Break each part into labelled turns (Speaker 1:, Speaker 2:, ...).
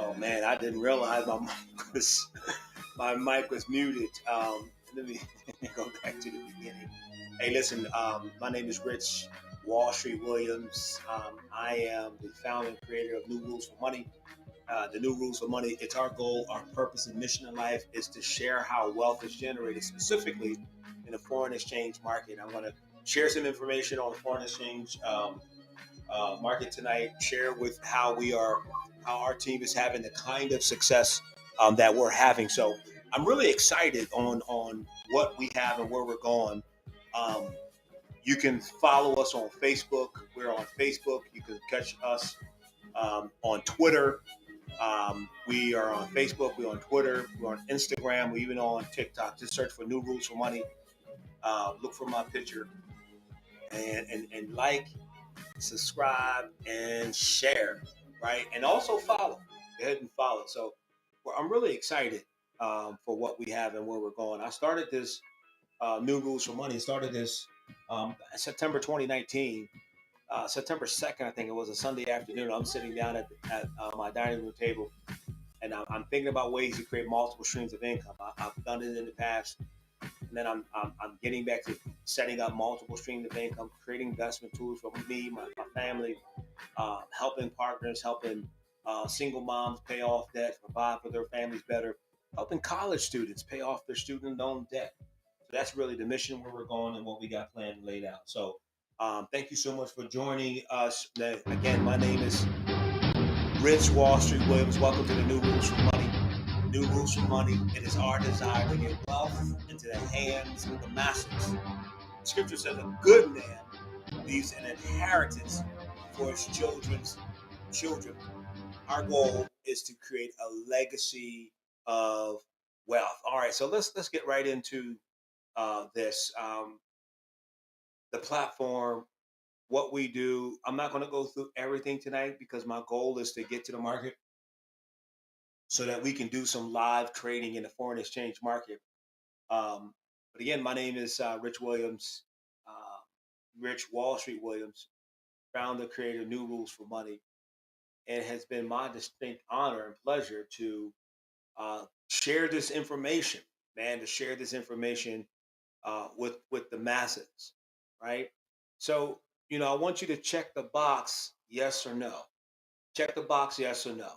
Speaker 1: Oh man, I didn't realize my mic was muted. Let me go back to the beginning. Hey, listen. My name is Rich Wall Street Williams. I am the founder and creator of New Rules for Money. The New Rules for Money. It's our goal, our purpose, and mission in life is to share how wealth is generated, specifically in the foreign exchange market. I'm going to share some information on the foreign exchange market tonight. Share with how our team is having the kind of success that we're having. So I'm really excited on what we have and where we're going. Um, you can follow us on Facebook. We're on Facebook. You can catch us on Twitter. We are on Facebook. We're on Twitter. We're on Instagram. We're even on TikTok. Just search for New Rules for Money. Look for my picture and like, subscribe, and share, right? And also follow. Go ahead and follow. So I'm really excited for what we have and where we're going. I started this New Rules for Money. I started this September 2019. September 2nd, I think it was a Sunday afternoon. I'm sitting down at my dining room table, and I'm thinking about ways to create multiple streams of income. I've done it in the past, and then I'm getting back to setting up multiple streams of income, creating investment tools for me, my family, helping partners, helping single moms pay off debt, provide for their families better, helping college students pay off their student loan debt. So that's really the mission where we're going and what we got planned and laid out. So thank you so much for joining us. Again, my name is Rich Wall Street Williams. Welcome to the New Rules for Money. New Rules for Money. It is our desire to get wealth into the hands of the masses. Scripture says a good man leaves an inheritance for his children's children. Our goal is to create a legacy of wealth. All right, so let's get right into this. The platform, what we do. I'm not going to go through everything tonight because my goal is to get to the market so that we can do some live trading in the foreign exchange market. But again, my name is Rich Williams, uh, Rich Wall Street Williams, founder, creator, New Rules for Money. And it has been my distinct honor and pleasure to share this information, man, to share this information with the masses, right? So, I want you to check the box, yes or no. Check the box, yes or no.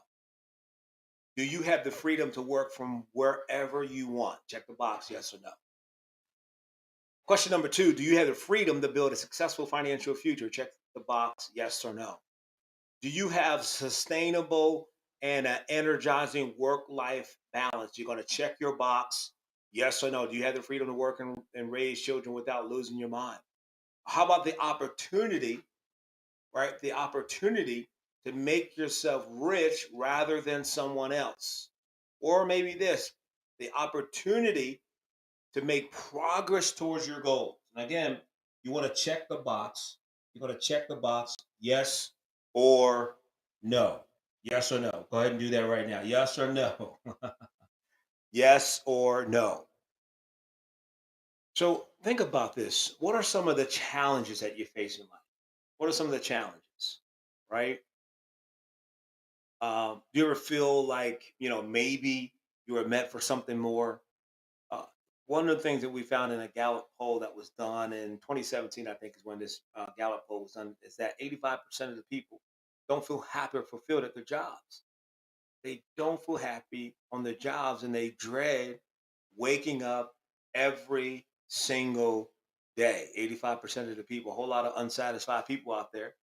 Speaker 1: Do you have the freedom to work from wherever you want? Check the box, yes or no. Question number two, do you have the freedom to build a successful financial future? Check the box, yes or no. Do you have sustainable and an energizing work life balance? You're going to check your box, yes or no. Do you have the freedom to work and raise children without losing your mind? How about the opportunity, right? The opportunity to make yourself rich rather than someone else. Or maybe this, the opportunity to make progress towards your goals. And again, you want to check the box. You're going to check the box, yes or no. Yes or no. Go ahead and do that right now. Yes or no. Yes or no. So think about this. What are some of the challenges that you face in life? What are some of the challenges, right? Do you ever feel like, maybe you were meant for something more? Uh, One of the things that we found in a Gallup poll that was done in 2017, I think is when this Gallup poll was done, is that 85% of the people don't feel happy or fulfilled at their jobs. They don't feel happy on their jobs and they dread waking up every single day. 85% of the people, a whole lot of unsatisfied people out there.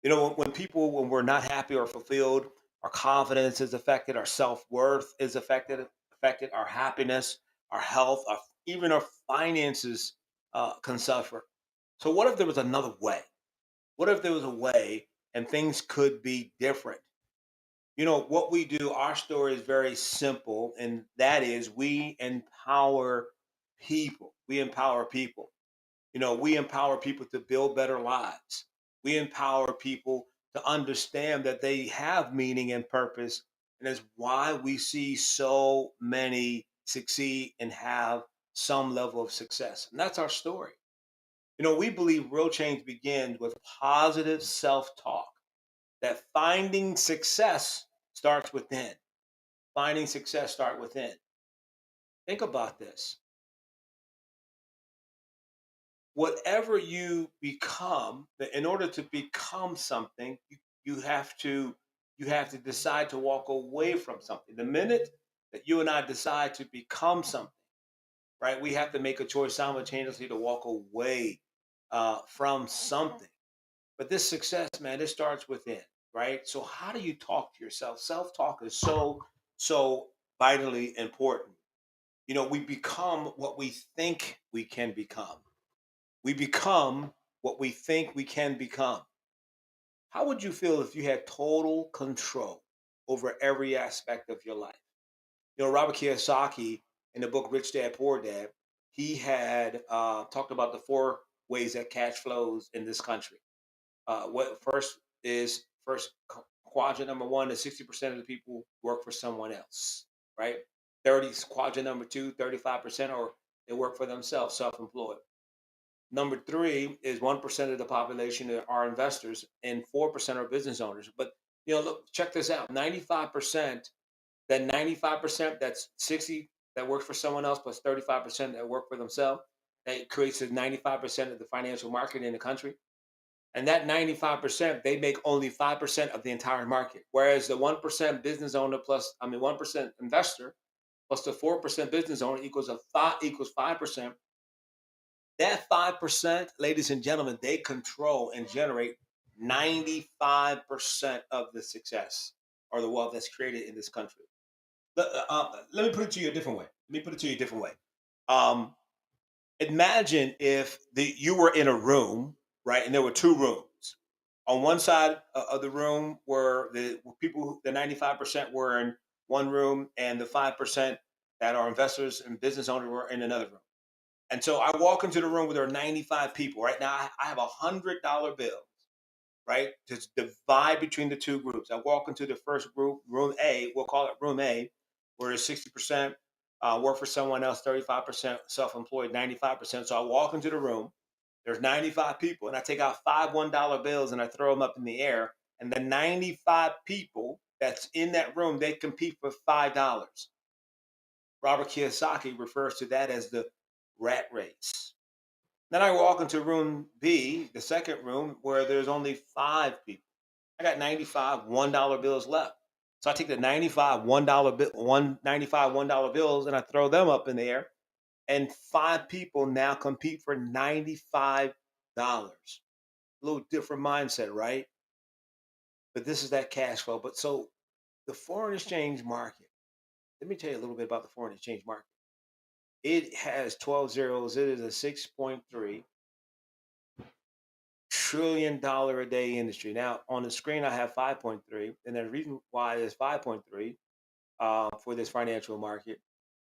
Speaker 1: When we're not happy or fulfilled, our confidence is affected, our self-worth is affected, our happiness, our health, even our finances can suffer. So what if there was another way? What if there was a way and things could be different? What we do, our story is very simple, and that is we empower people. We empower people. We empower people to build better lives. We empower people to understand that they have meaning and purpose. And that's why we see so many succeed and have some level of success. And that's our story. We believe real change begins with positive self talk, that finding success starts within. Finding success start within. Think about this. Whatever you become, in order to become something, you have to decide to walk away from something. The minute that you and I decide to become something, right, we have to make a choice simultaneously to walk away from something. But this success, man, it starts within, right? So how do you talk to yourself? Self-talk is so vitally important. We become what we think we can become. We become what we think we can become. How would you feel if you had total control over every aspect of your life? Robert Kiyosaki in the book Rich Dad Poor Dad, he had talked about the four ways that cash flows in this country. What first is first quadrant number one is 60% of the people work for someone else, right? 30 quadrant number two, 35% or they work for themselves, self-employed. Number three is 1% of the population are investors and 4% are business owners. But look, check this out: 95%. That 95%, that's 60 that works for someone else plus 35% that work for themselves. That creates the 95% of the financial market in the country. And that 95%, they make only 5% of the entire market. Whereas the 1% business owner 1% investor plus the 4% business owner equals 5%. That 5%, ladies and gentlemen, they control and generate 95% of the success or the wealth that's created in this country. Let me put it to you a different way. Um, Imagine if you were in a room, right, and there were two rooms. On one side of the room were the people, the 95% were in one room, and the 5% that are investors and business owners were in another room. And so I walk into the room where there are 95 people. Right now, I have $100 bills, right, to divide between the two groups. I walk into the first group, room A, we'll call it room A, where there's 60% work for someone else, 35% self-employed, 95%. So I walk into the room, there's 95 people, and I take out five $1 bills and I throw them up in the air. And the 95 people that's in that room, they compete for $5. Robert Kiyosaki refers to that as the rat race. Then I walk into room B, the second room, where there's only five people. I got 95 $1 bills left. So I take the 95 $1 bills and I throw them up in the air. And five people now compete for $95. A little different mindset, right? But this is that cash flow. But so the foreign exchange market, let me tell you a little bit about the foreign exchange market. It has 12 zeros. It is a 6.3 trillion dollar a day industry. Now on the screen I have 5.3, and the reason why it's 5.3 for this financial market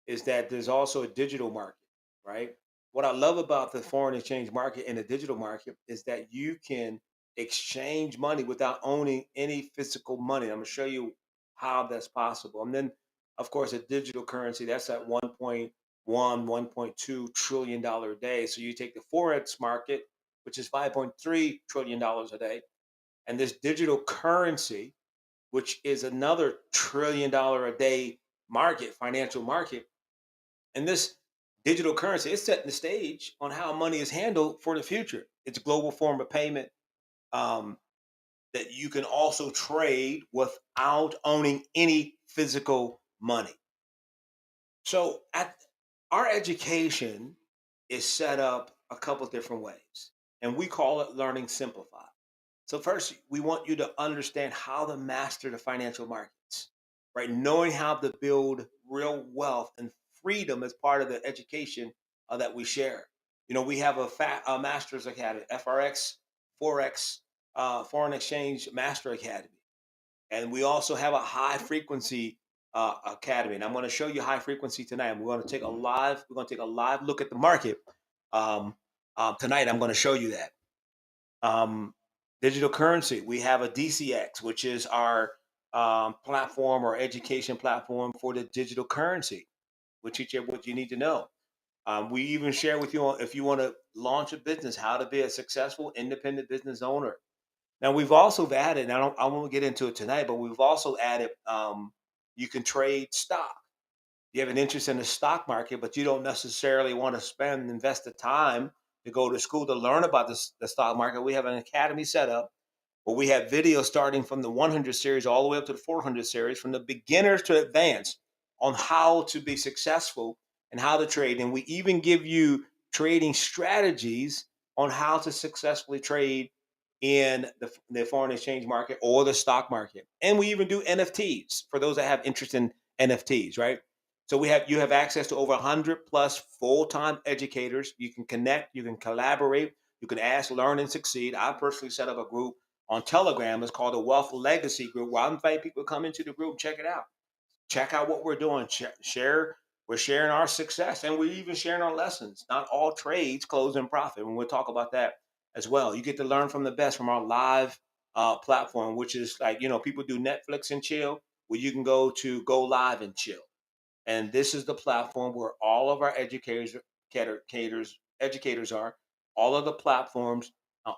Speaker 1: is that there's also a digital market, right? What I love about the foreign exchange market and the digital market is that you can exchange money without owning any physical money. I'm going to show you how that's possible. And then, of course, a digital currency that's at 1.2 trillion dollar a day. So you take the forex market, which is 5.3 trillion dollars a day, and this digital currency, which is another $1 trillion a day market, financial market. And this digital currency is setting the stage on how money is handled for the future. It's a global form of payment um, that you can also trade without owning any physical money. So our education is set up a couple different ways, and we call it Learning Simplified. So first, we want you to understand how to master the financial markets, right? Knowing how to build real wealth and freedom as part of the education that we share. We have a Master's Academy, FRX, Forex, Foreign Exchange Master Academy, and we also have a high frequency academy. And I'm going to show you high frequency tonight. And we're going to take a live look at the market tonight. I'm going to show you that. Digital currency, we have a DCX, which is our platform or education platform for the digital currency. We teach you what you need to know. We even share with you if you want to launch a business, how to be a successful independent business owner. Now we've also added, and I won't get into it tonight, but we've also added You can trade stock. You have an interest in the stock market, but you don't necessarily want to invest the time to go to school to learn about the stock market. We have an academy set up where we have videos starting from the 100 series all the way up to the 400 series, from the beginners to advanced, on how to be successful and how to trade. And we even give you trading strategies on how to successfully trade in the foreign exchange market or the stock market. And we even do NFTs for those that have interest in NFTs, right? So you have access to over 100 plus full-time educators. You can connect, you can collaborate, you can ask, learn, and succeed. I personally set up a group on Telegram. It's called the Wealth Legacy Group, where I invite people to come into the group, check it out. Check out what we're doing. Share. We're sharing our success, and we're even sharing our lessons. Not all trades close in profit, and we'll talk about that as well. You get to learn from the best from our live platform, which is like, people do Netflix and chill. Well, you can go live and chill. And this is the platform where all of our educators are, all of the platforms,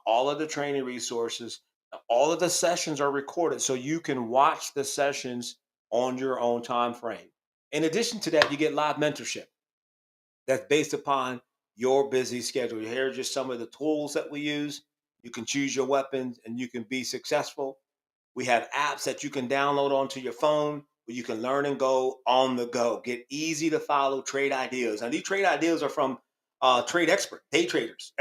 Speaker 1: all of the training resources, all of the sessions are recorded so you can watch the sessions on your own time frame. In addition to that, you get live mentorship that's based upon your busy schedule. Here are just some of the tools that we use. You can choose your weapons and you can be successful. We have apps that you can download onto your phone where you can learn and go on the go. Get easy to follow trade ideas. Now, these trade ideas are from trade expert, day traders,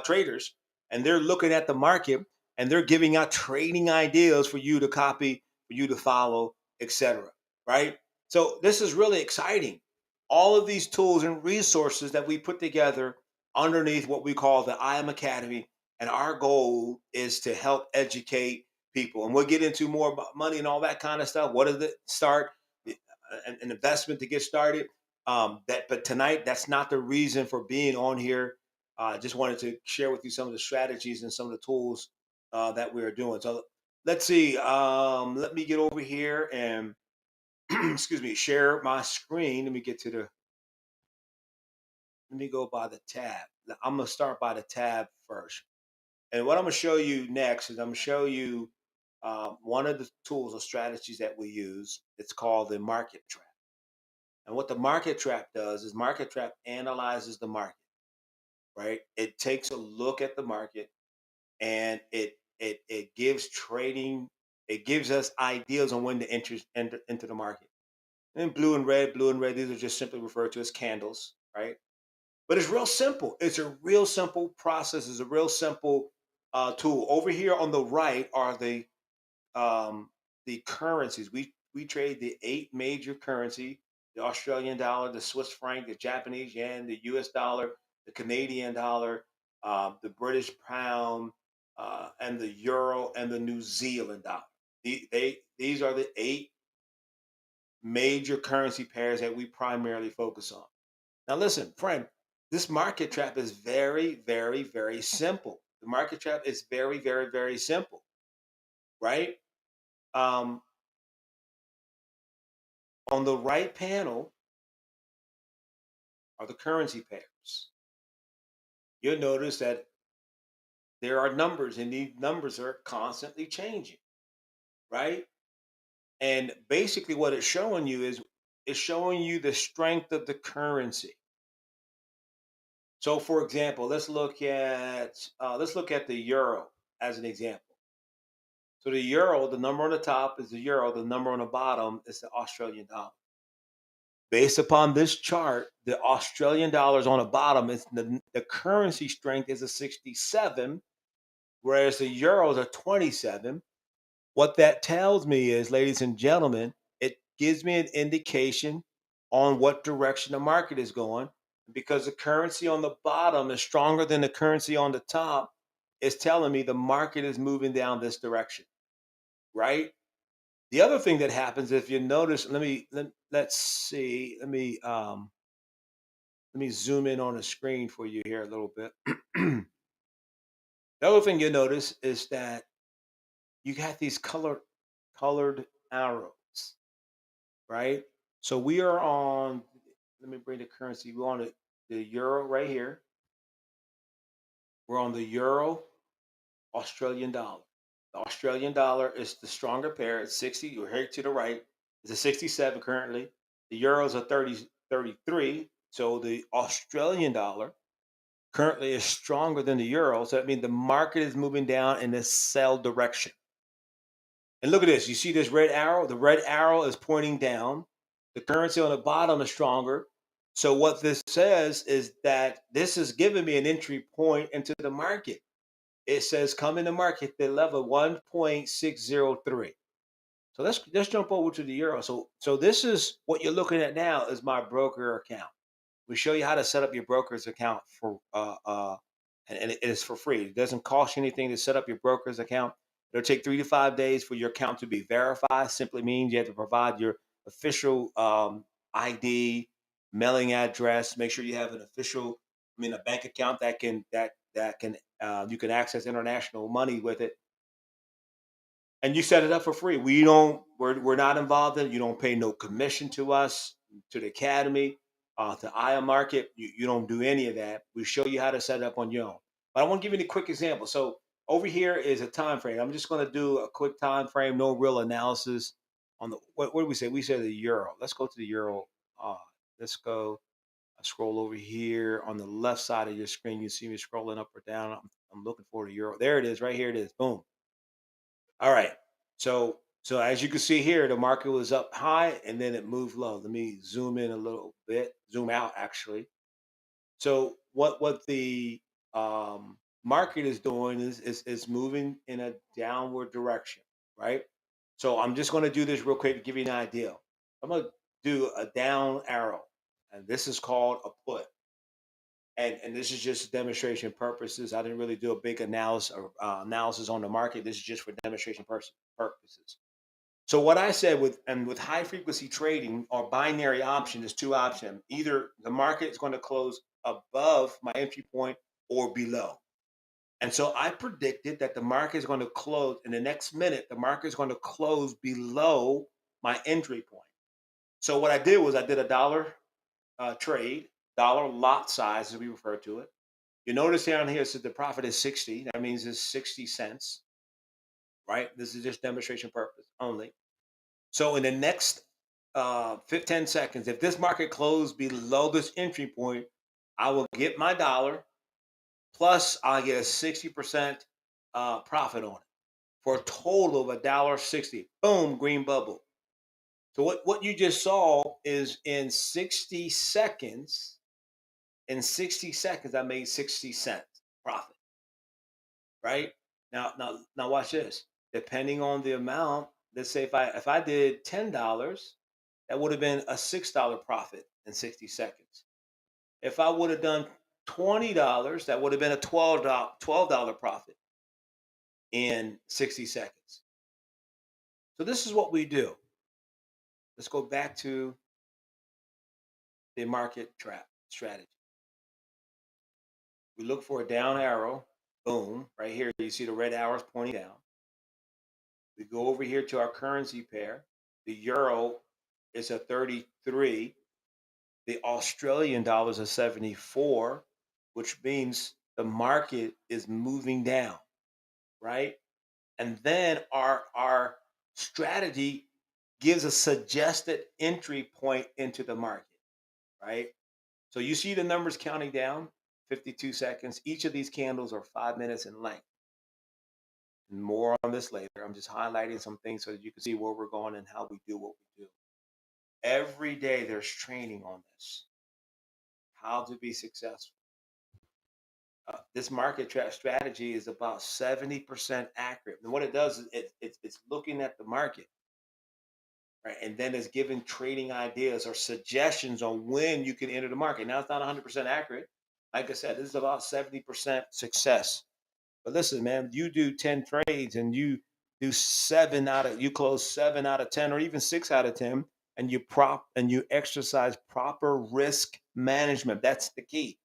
Speaker 1: traders, and they're looking at the market and they're giving out trading ideas for you to copy, for you to follow, etc. Right? So this is really exciting. All of these tools and resources that we put together underneath what we call the I Am Academy, and our goal is to help educate people. And we'll get into more about money and all that kind of stuff. What does it start? An investment to get started. But tonight, that's not the reason for being on here. I just wanted to share with you some of the strategies and some of the tools that we are doing. So let's see. Let me get over here and excuse me, share my screen. Let me get to the. Let me go by the tab. I'm gonna start by the tab first. And what I'm going to show you next is I'm going to show you one of the tools or strategies that we use. It's called the market trap. And what the market trap does is market trap analyzes the market, right? It takes a look at the market and it gives trading, it gives us ideas on when to enter into the market. And blue and red, these are just simply referred to as candles, right? But it's real simple. It's a real simple process. It's a real simple tool. Over here on the right are the currencies. We trade the 8 major currency: the Australian dollar, the Swiss franc, the Japanese yen, the U.S. dollar, the Canadian dollar, the British pound, and the euro and the New Zealand dollar. These are the 8 major currency pairs that we primarily focus on. Now, listen, friend, this market trap is very, very, very simple. The market trap is very, very, very simple, right? Um, on the right panel are the currency pairs. You'll notice that there are numbers, and these numbers are constantly changing, right? And basically, what it's showing you is it's showing you the strength of the currency. So, for example, let's look at the euro as an example. So the euro, the number on the top is the euro, the number on the bottom is the Australian dollar. Based upon this chart, the Australian dollar is on the bottom. It's the currency strength is a 67, whereas the euros are 27. What that tells me is, ladies and gentlemen, it gives me an indication on what direction the market is going. Because the currency on the bottom is stronger than the currency on the top, it's telling me the market is moving down this direction, right? The other thing that happens, if you notice, let's see, let me zoom in on the screen for you here a little bit. The other thing you notice is that you got these colored arrows, right? So we are on. Let me bring the currency. We're on the euro right here. We're on the euro Australian dollar. The Australian dollar is the stronger pair. It's 60. You're here to the right. It's a 67 currently. The euros are 33. So the Australian dollar currently is stronger than the euro. So that means the market is moving down in the sell direction. And look at this. You see this red arrow? The red arrow is pointing down. The currency on the bottom is stronger. So what this says is that this is giving me an entry point into the market. It says come in the market at level 1.603. So let's jump over to the euro. So this is what you're looking at now is my broker account. We show you how to set up your broker's account for and it is for free. It doesn't cost you anything to set up your broker's account. It'll take 3 to 5 days for your account to be verified. Simply means you have to provide your official ID, mailing address. Make sure you have an official, a bank account that can you can access international money with it, and you set it up for free. We're not involved in it. You don't pay no commission to us, to the academy, to IA Market. You don't do any of that. We show you how to set it up on your own. But I want to give you a quick example. So over here is a time frame. I'm just going to do a quick time frame, no real analysis on the what did we say? We said the euro. Let's go to the euro. Uh, let's go. Scroll over here on the left side of your screen. You see me scrolling up or down. I'm looking for the euro. There it is. Right here it is. Boom. All right. So as you can see here, the market was up high and then it moved low. Let me zoom in a little bit, zoom out actually. So what the market is doing is moving in a downward direction, right? So I'm just going to do this real quick to give you an idea. I'm going to do a down arrow, and this is called a put. And this is just demonstration purposes. I didn't really do a big analysis on the market. This is just for demonstration purposes. So what I said with high frequency trading or binary option is two options. Either the market is going to close above my entry point or below. And so I predicted that the market is going to close in the next minute. The market is going to close below my entry point. So what I did was I did a dollar trade, dollar lot size as we refer to it. You notice down here it says the profit is 60. That means it's 60 cents, right? This is just demonstration purpose only. So in the next 10 seconds, if this market closed below this entry point, I will get my dollar plus I'll get a 60% profit on it for a total of $1.60. Boom, green bubble. So what you just saw is in 60 seconds, I made 60 cents profit, right? Now watch this. Depending on the amount, let's say if I did $10, that would have been a $6 profit in 60 seconds. If I would have done $20, that would have been a $12 profit in 60 seconds. So this is what we do. Let's go back to the market trap strategy. We look for a down arrow. Boom, right here. You see the red arrows pointing down. We go over here to our currency pair. The euro is a 33. The Australian dollar is a 74, which means the market is moving down, right? And then our strategy gives a suggested entry point into the market, right? So you see the numbers counting down, 52 seconds. Each of these candles are 5 minutes in length. And more on this later. I'm just highlighting some things so that you can see where we're going and how we do what we do. Every day there's training on this, how to be successful. This market strategy is about 70% accurate. And what it does is it's looking at the market, right? And then it's giving trading ideas or suggestions on when you can enter the market. Now it's not 100% accurate. Like I said, this is about 70% success. But listen, man, you do 10 trades and you close 7 out of 10 or even 6 out of 10, and you exercise proper risk management. That's the key.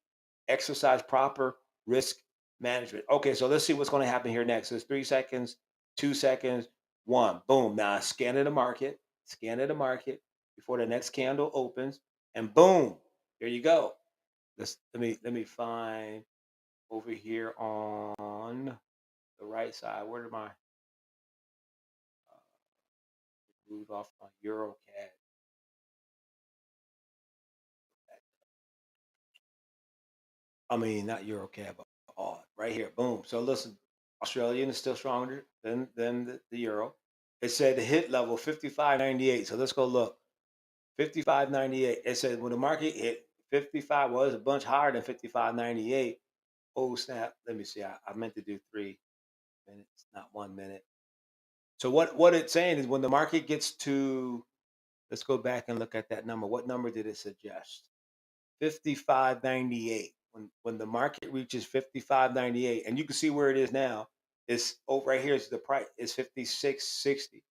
Speaker 1: Exercise proper risk management. Okay, so let's see what's going to happen here next. It's 3 seconds, 2 seconds, 1. Boom. Now I scan the market before the next candle opens, and boom, there you go. Let me find over here on the right side. Where am I? move off my Euro CAD. I mean, not Euro CAD, but AUD. Right here, boom. So listen, Australian is still stronger than the Euro. It said the hit level 55.98. So let's go look. 55.98. It said when the market hit 55, well, it's a bunch higher than 55.98. Oh snap! Let me see. I meant to do 3 minutes, not 1 minute. So what it's saying is when the market gets to, let's go back and look at that number. What number did it suggest? 55.98. When the market reaches 55.98, and you can see where it is now. It's over right here. Is the price? It's 56.60.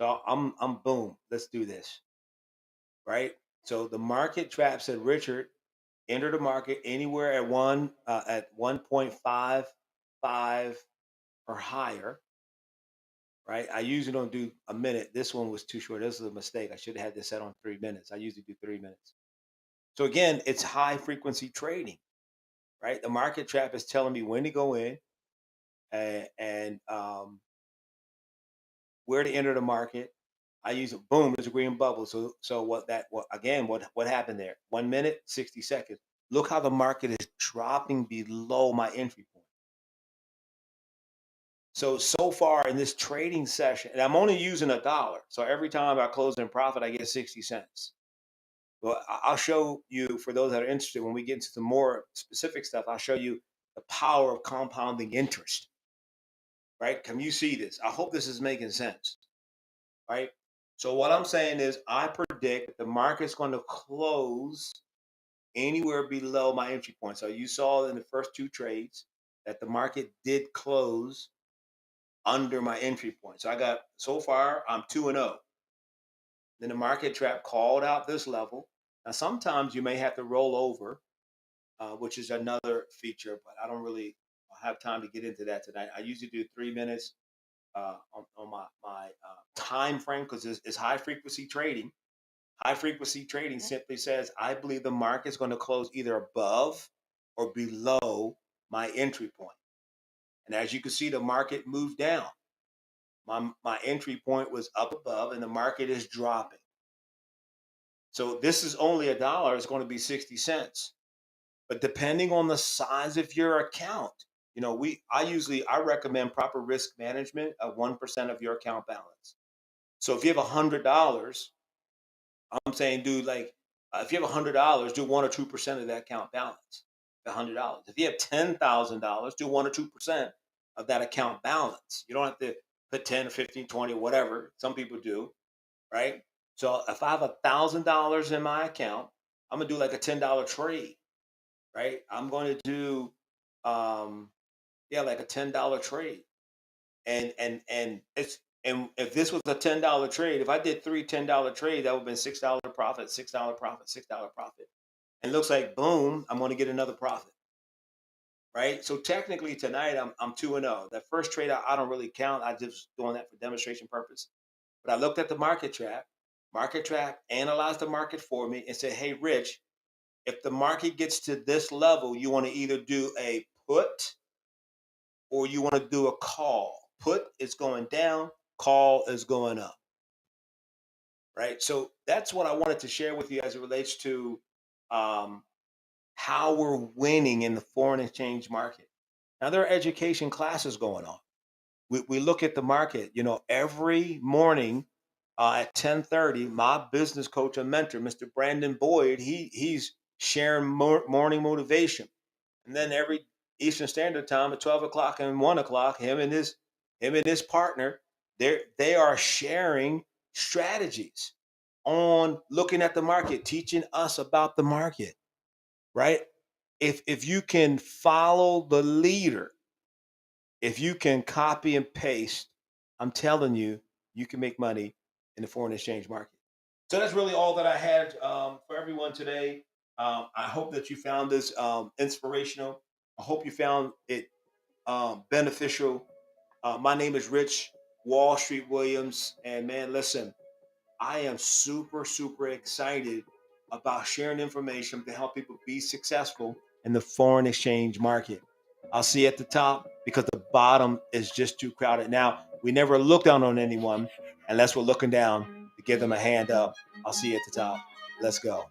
Speaker 1: So I'm boom. Let's do this. Right. So the market trap said, Richard, enter the market anywhere at 1.55 or higher. Right. I usually don't do a minute. This one was too short. This is a mistake. I should have had this set on 3 minutes. I usually do 3 minutes. So again, it's high frequency trading, right? The market trap is telling me when to go in and where to enter the market. I use it. Boom, there's a green bubble. So what happened there? 1 minute, 60 seconds. Look how the market is dropping below my entry point. So far in this trading session, and I'm only using $1. So every time I close in profit, I get 60 cents. Well, I'll show you, for those that are interested, when we get into some more specific stuff, I'll show you the power of compounding interest. Right? Can you see this? I hope this is making sense. Right? So what I'm saying is I predict the market's going to close anywhere below my entry point. So you saw in the first two trades that the market did close under my entry point. So far I'm 2-0. Then the market trap called out this level. Now sometimes you may have to roll over, which is another feature, but I don't really have time to get into that tonight. I usually do 3 minutes on my time frame because it's high frequency trading. High frequency trading simply says I believe the market's going to close either above or below my entry point. And as you can see, the market moved down. My entry point was up above, and the market is dropping. So this is only $1. It's going to be 60 cents. But depending on the size of your account, I recommend proper risk management of 1% of your account balance. So if you have $100, I'm saying, dude, if you have $100, do 1 or 2% of that account balance. $100. If you have $10,000, do 1 or 2% of that account balance. You don't have to put 10 or 15, 20, whatever. Some people do, right? So if I have $1,000 in my account, I'm gonna do like a $10 trade, right? I'm going to do, like a $10 trade, and if this was a $10 trade, if I did three $10 trades, that would have been $6 profit, $6 profit, $6 profit, and it looks like boom, I'm going to get another profit, right? So technically tonight I'm 2-0. That first trade I don't really count. I just doing that for demonstration purpose. But I looked at the market trap. Market trap analyzed the market for me and said, hey, Rich, if the market gets to this level, you want to either do a put or you want to do a call. Put is going down, call is going up. Right? So that's what I wanted to share with you as it relates to how we're winning in the foreign exchange market. Now, there are education classes going on. We look at the market, every morning at 10:30, my business coach and mentor, Mr. Brandon Boyd, he's sharing morning motivation. And then every Eastern Standard Time at 12 o'clock and 1 o'clock, him and his partner, they are sharing strategies on looking at the market, teaching us about the market, right? If you can follow the leader, if you can copy and paste, I'm telling you, you can make money in the foreign exchange market. So that's really all that I had for everyone today. I hope that you found this inspirational. I hope you found it beneficial. My name is Rich Wall Street Williams. And man, listen, I am super, super excited about sharing information to help people be successful in the foreign exchange market. I'll see you at the top because the bottom is just too crowded. Now, we never look down on anyone, unless we're looking down to give them a hand up. I'll see you at the top. Let's go.